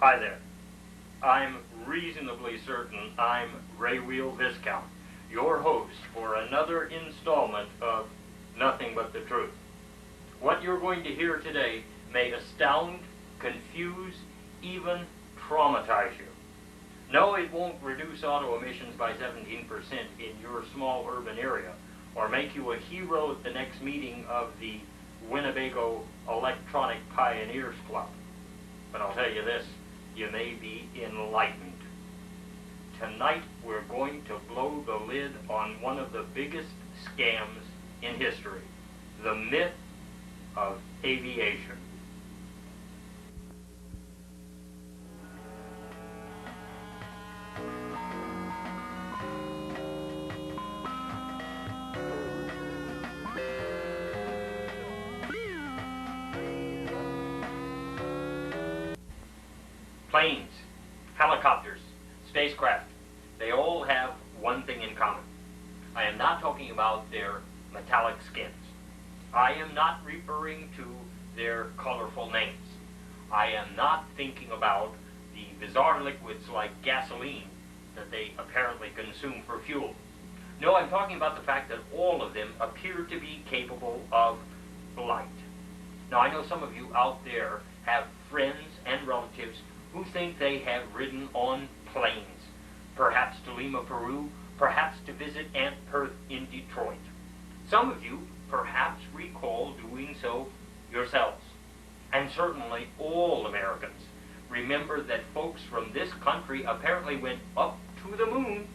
Hi there. I'm reasonably certain I'm Raywheel Viscount, your host for another installment of Nothing But the Truth. What you're going to hear today may astound, confuse, even traumatize you. No, it won't reduce auto emissions by 17% in your small urban area, or make you a hero at the next meeting of the Winnebago Electronic Pioneers Club. But I'll tell you this, you may be enlightened. Tonight we're going to blow the lid on one of the biggest scams in history, the myth of aviation. Planes, helicopters, spacecraft, they all have one thing in common. I am not talking about their metallic skins. I am not referring to their colorful names. I am not thinking about the bizarre liquids like gasoline that they apparently consume for fuel. No, I'm talking about the fact that all of them appear to be capable of flight. Now, I know some of you out there have friends and relatives who think they have ridden on planes, perhaps to Lima, Peru, perhaps to visit Aunt Perth in Detroit. Some of you perhaps recall doing so yourselves. And certainly all Americans remember that folks from this country apparently went up to the moon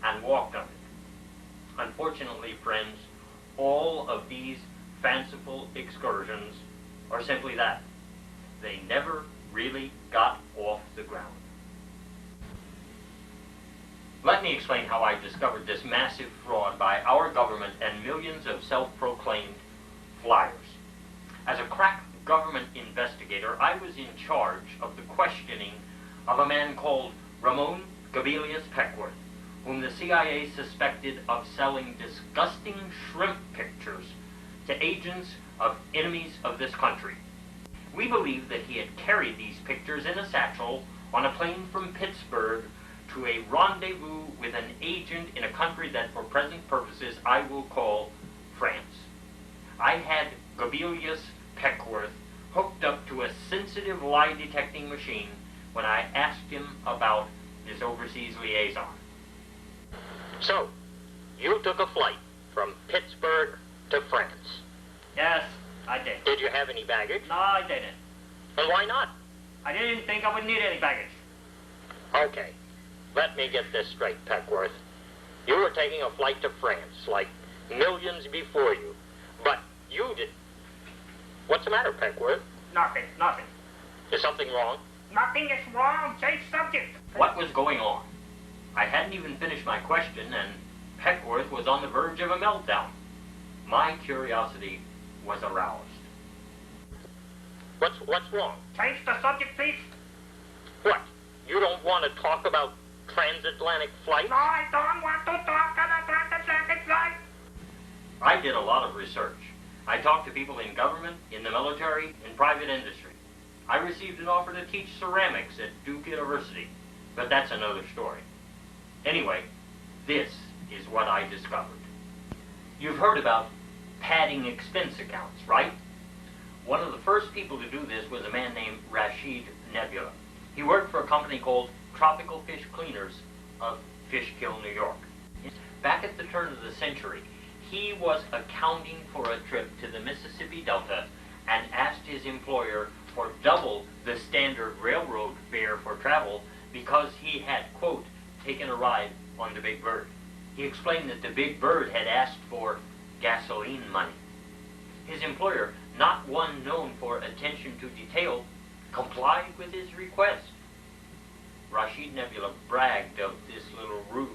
and walked on it. Unfortunately, friends, all of these fanciful excursions are simply that. They never really got off the ground. Let me explain how I discovered this massive fraud by our government and millions of self-proclaimed flyers. As a crack government investigator, I was in charge of the questioning of a man called Ramon Gabelius Peckworth, whom the CIA suspected of selling disgusting shrimp pictures to agents of enemies of this country. We believe that he had carried these pictures in a satchel on a plane from Pittsburgh to a rendezvous with an agent in a country that for present purposes I will call France. I had Gabelius Peckworth hooked up to a sensitive lie detecting machine when I asked him about this overseas liaison. So, you took a flight from Pittsburgh to France? Yes, I did. Did you have any baggage? No, I didn't. And why not? I didn't think I would need any baggage. Okay, let me get this straight, Peckworth. You were taking a flight to France, like millions before you, but you did. What's the matter, Peckworth? Nothing. Is something wrong? Nothing is wrong. Change subject. What was going on? I hadn't even finished my question, and Peckworth was on the verge of a meltdown. My curiosity was aroused. What's wrong? Change the subject, please. What? You don't want to talk about transatlantic flights? No, I don't want to talk about transatlantic flight. I did a lot of research. I talked to people in government, in the military, in private industry. I received an offer to teach ceramics at Duke University, but that's another story. Anyway, this is what I discovered. You've heard about padding expense accounts, right? One of the first people to do this was a man named Rashid Nebula. He worked for a company called Tropical Fish Cleaners of Fishkill, New York. Back at the turn of the century, he was accounting for a trip to the Mississippi Delta and asked his employer for double the standard railroad fare for travel because he had, quote, taken a ride on the Big Bird. He explained that the Big Bird had asked for gasoline money. His employer, not one known for attention to detail, complied with his request. Rashid Nebula bragged of this little ruse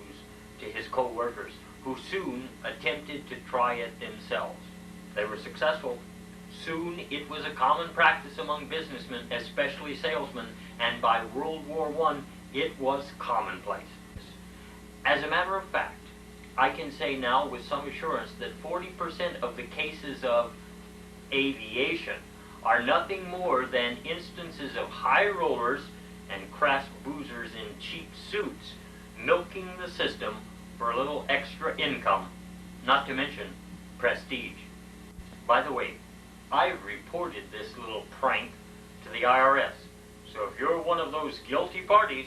to his co-workers, who soon attempted to try it themselves. They were successful. Soon it was a common practice among businessmen, especially salesmen, and by World War I, it was commonplace. As a matter of fact, I can say now with some assurance that 40% of the cases of aviation are nothing more than instances of high rollers and crass boozers in cheap suits milking the system for a little extra income, not to mention prestige. By the way, I've reported this little prank to the IRS, so if you're one of those guilty parties,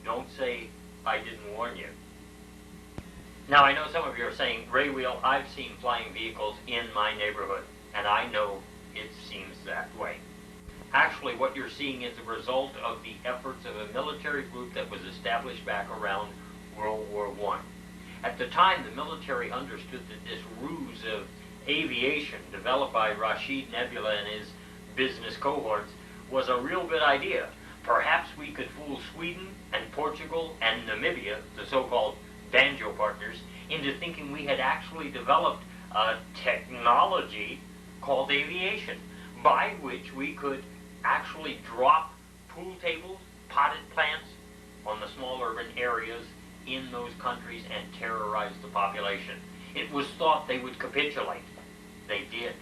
don't say I didn't warn you. Now, I know some of you are saying, Raywheel, I've seen flying vehicles in my neighborhood, and I know it seems that way. Actually, what you're seeing is the result of the efforts of a military group that was established back around World War I. At the time, the military understood that this ruse of aviation developed by Rashid Nebula and his business cohorts was a real good idea. Perhaps we could fool Sweden and Portugal and Namibia, the so-called banjo partners, into thinking we had actually developed a technology called aviation, by which we could actually drop pool tables, potted plants on the small urban areas in those countries and terrorize the population. It was thought they would capitulate. They did.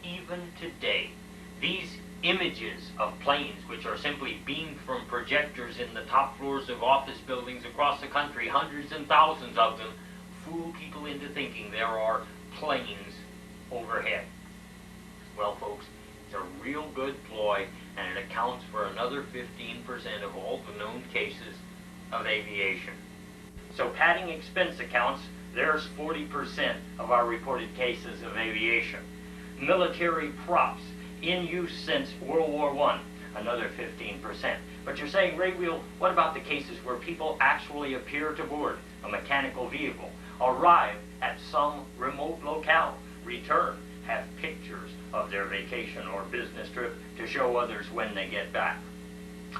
Even today, these images of planes, which are simply beamed from projectors in the top floors of office buildings across the country, hundreds and thousands of them, fool people into thinking there are planes overhead. Well, folks, it's a real good ploy, and it accounts for another 15% of all the known cases of aviation. So padding expense accounts, there's 40% of our reported cases of aviation. Military props in use since World War I, another 15%. But you're saying, Raywheel, what about the cases where people actually appear to board a mechanical vehicle, arrive at some remote locale, return, have pictures of their vacation or business trip to show others when they get back?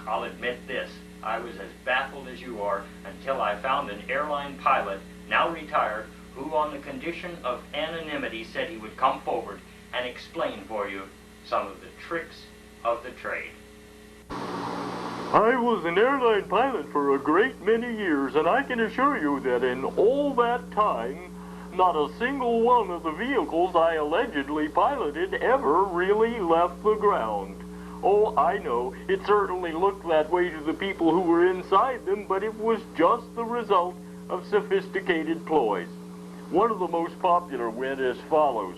I'll admit this, I was as baffled as you are until I found an airline pilot, now retired, who on the condition of anonymity said he would come forward and explain for you some of the tricks of the trade. I was an airline pilot for a great many years, and I can assure you that in all that time, not a single one of the vehicles I allegedly piloted ever really left the ground. Oh, I know, it certainly looked that way to the people who were inside them, but it was just the result of sophisticated ploys. One of the most popular went as follows.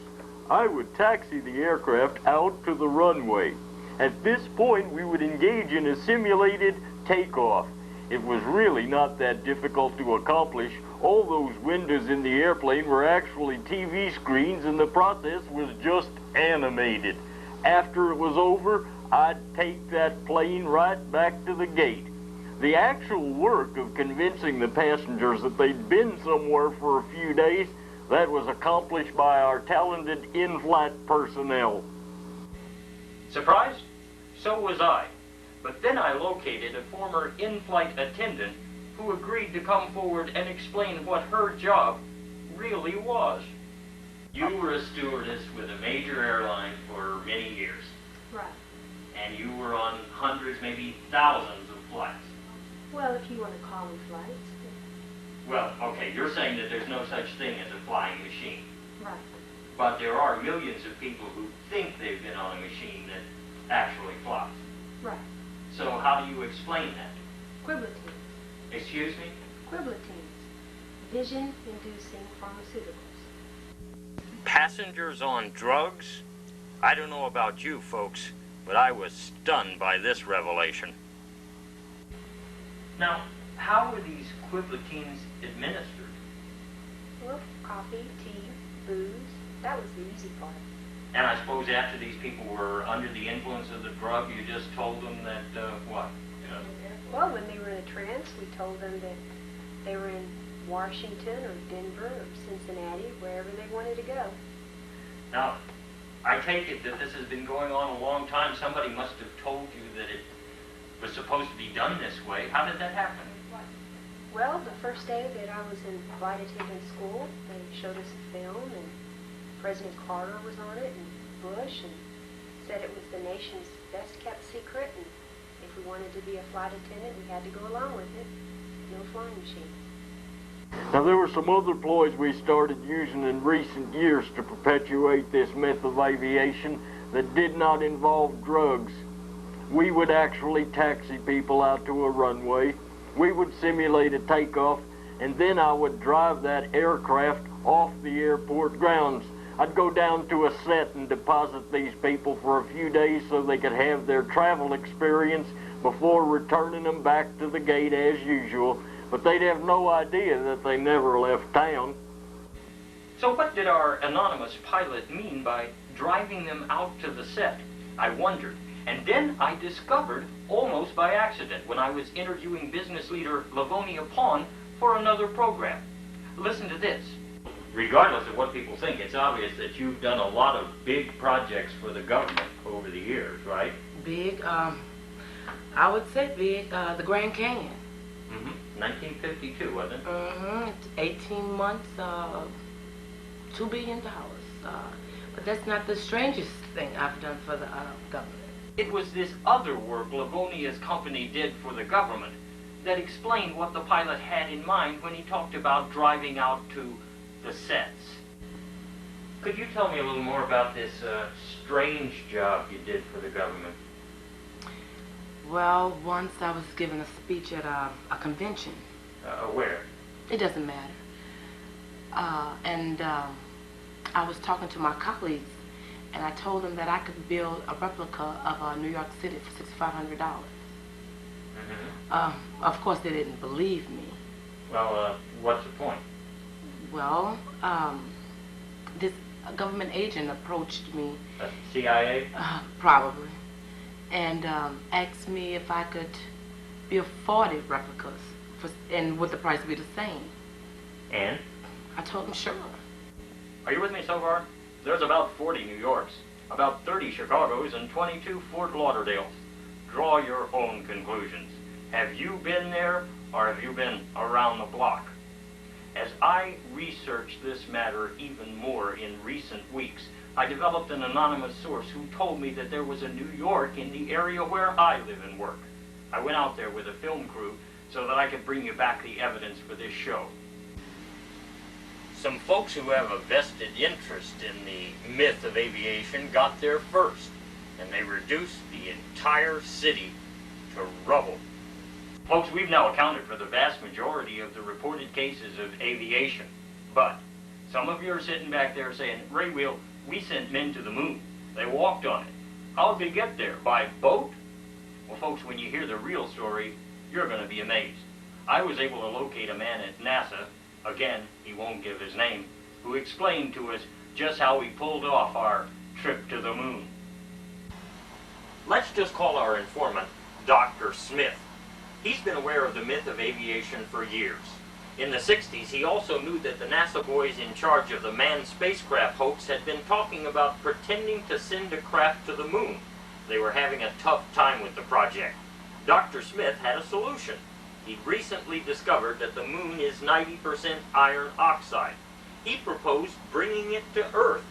I would taxi the aircraft out to the runway. At this point, we would engage in a simulated takeoff. It was really not that difficult to accomplish. All those windows in the airplane were actually TV screens, and the process was just animated. After it was over, I'd take that plane right back to the gate. The actual work of convincing the passengers that they'd been somewhere for a few days, that was accomplished by our talented in-flight personnel. Surprised? So was I. But then I located a former in-flight attendant who agreed to come forward and explain what her job really was. You were a stewardess with a major airline for many years. Right. And you were on hundreds, maybe thousands of flights. Well, if you want to call them flights. Well, okay, you're saying that there's no such thing as a flying machine. Right. But there are millions of people who think they've been on a machine that actually flies. Right. So how do you explain that? Quiblotines. Excuse me? Quiblotines. Vision-inducing pharmaceuticals. Passengers on drugs? I don't know about you folks, but I was stunned by this revelation. Now, how were these quiblotines administered? Well, coffee, tea, booze. That was the easy part. And I suppose after these people were under the influence of the drug, you just told them that, what? Well, when they were in a trance, we told them that they were in Washington or Denver or Cincinnati, wherever they wanted to go. Now, I take it that this has been going on a long time. Somebody must have told you that it was supposed to be done this way. How did that happen? Well, the first day that I was in flight attendant school, they showed us a film, and President Carter was on it, and Bush, and said it was the nation's best-kept secret, and if we wanted to be a flight attendant, we had to go along with it. No flying machine. Now, there were some other ploys we started using in recent years to perpetuate this myth of aviation that did not involve drugs. We would actually taxi people out to a runway. We would simulate a takeoff, and then I would drive that aircraft off the airport grounds. I'd go down to a set and deposit these people for a few days so they could have their travel experience before returning them back to the gate as usual. But they'd have no idea that they never left town. So what did our anonymous pilot mean by driving them out to the set? I wondered. And then I discovered, almost by accident, when I was interviewing business leader Livonia Pawn for another program. Listen to this. Regardless of what people think, it's obvious that you've done a lot of big projects for the government over the years, right? Big, I would say big, the Grand Canyon. 1952, wasn't it? 18 months, $2 billion. But that's not the strangest thing I've done for the government. It was this other work Livonia's company did for the government that explained what the pilot had in mind when he talked about driving out to the sets. Could you tell me a little more about this strange job you did for the government? Well, once I was giving a speech at a convention. Where? It doesn't matter. I was talking to my colleagues, and I told them that I could build a replica of New York City for $6,500. Of course, they didn't believe me. Well, what's the point? Well, this government agent approached me. CIA? Probably. And asked me if I could build 40 replicas, and would the price be the same? And? I told him sure. Are you with me so far? There's about 40 New Yorks, about 30 Chicagos, and 22 Fort Lauderdales. Draw your own conclusions. Have you been there, or have you been around the block? As I researched this matter even more in recent weeks, I developed an anonymous source who told me that there was a New York in the area where I live and work. I went out there with a film crew so that I could bring you back the evidence for this show. Some folks who have a vested interest in the myth of aviation got there first, and they reduced the entire city to rubble. Folks, we've now accounted for the vast majority of the reported cases of aviation, but some of you are sitting back there saying, Raywheel, we sent men to the moon. They walked on it. How'd they get there? By boat? Well, folks, when you hear the real story, you're going to be amazed. I was able to locate a man at NASA, again, he won't give his name, who explained to us just how we pulled off our trip to the moon. Let's just call our informant Dr. Smith. He's been aware of the myth of aviation for years. In the 60s, he also knew that the NASA boys in charge of the manned spacecraft hoax had been talking about pretending to send a craft to the moon. They were having a tough time with the project. Dr. Smith had a solution. He recently discovered that the moon is 90% iron oxide. He proposed bringing it to Earth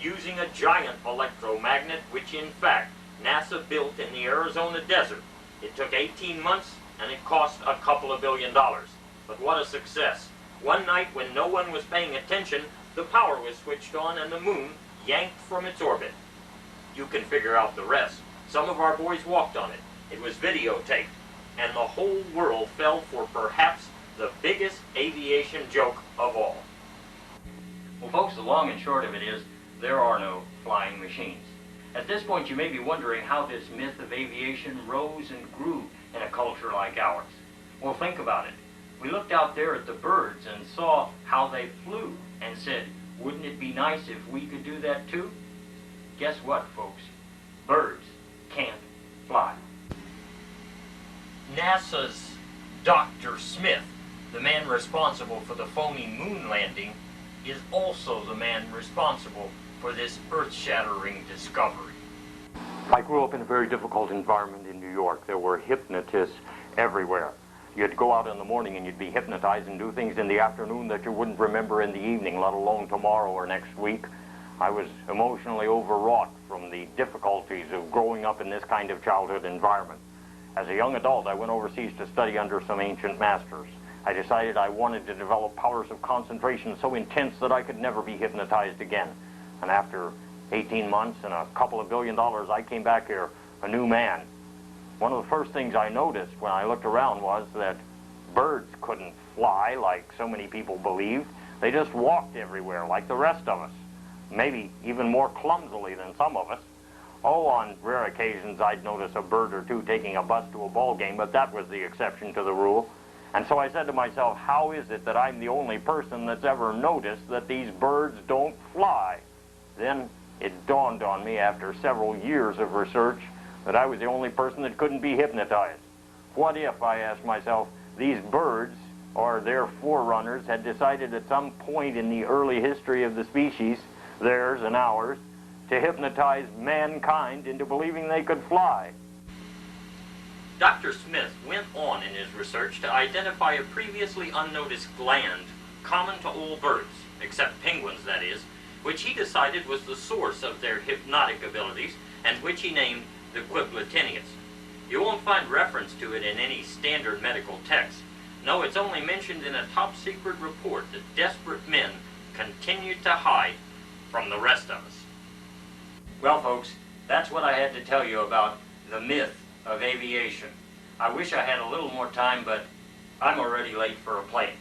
using a giant electromagnet, which in fact NASA built in the Arizona desert. It took 18 months and it cost a couple of $2 billion. But what a success. One night when no one was paying attention, the power was switched on and the moon yanked from its orbit. You can figure out the rest. Some of our boys walked on it. It was videotaped. And the whole world fell for perhaps the biggest aviation joke of all. Well, folks, the long and short of it is, there are no flying machines. At this point, you may be wondering how this myth of aviation rose and grew in a culture like ours. Well, think about it. We looked out there at the birds and saw how they flew and said, wouldn't it be nice if we could do that too? Guess what, folks? Birds can't fly. NASA's Dr. Smith, the man responsible for the phony moon landing, is also the man responsible for this earth-shattering discovery. I grew up in a very difficult environment in New York. There were hypnotists everywhere. You'd go out in the morning and you'd be hypnotized and do things in the afternoon that you wouldn't remember in the evening, let alone tomorrow or next week. I was emotionally overwrought from the difficulties of growing up in this kind of childhood environment. As a young adult, I went overseas to study under some ancient masters. I decided I wanted to develop powers of concentration so intense that I could never be hypnotized again. And after 18 months and a couple of $1 billion, I came back here a new man. one of the first things I noticed when I looked around was that birds couldn't fly like so many people believed. They just walked everywhere like the rest of us, maybe even more clumsily than some of us. Oh, on rare occasions I'd notice a bird or two taking a bus to a ball game, but that was the exception to the rule. And so I said to myself, how is it that I'm the only person that's ever noticed that these birds don't fly? Then it dawned on me after several years of research that I was the only person that couldn't be hypnotized. What if, I asked myself, these birds, or their forerunners, had decided at some point in the early history of the species, theirs and ours, to hypnotize mankind into believing they could fly? Dr. Smith went on in his research to identify a previously unnoticed gland common to all birds, except penguins that is, which he decided was the source of their hypnotic abilities and which he named the quiblatineus. You won't find reference to it in any standard medical text. No, it's only mentioned in a top-secret report that desperate men continued to hide from the rest of us. Well, folks, that's what I had to tell you about the myth of aviation. I wish I had a little more time, but I'm already late for a plane.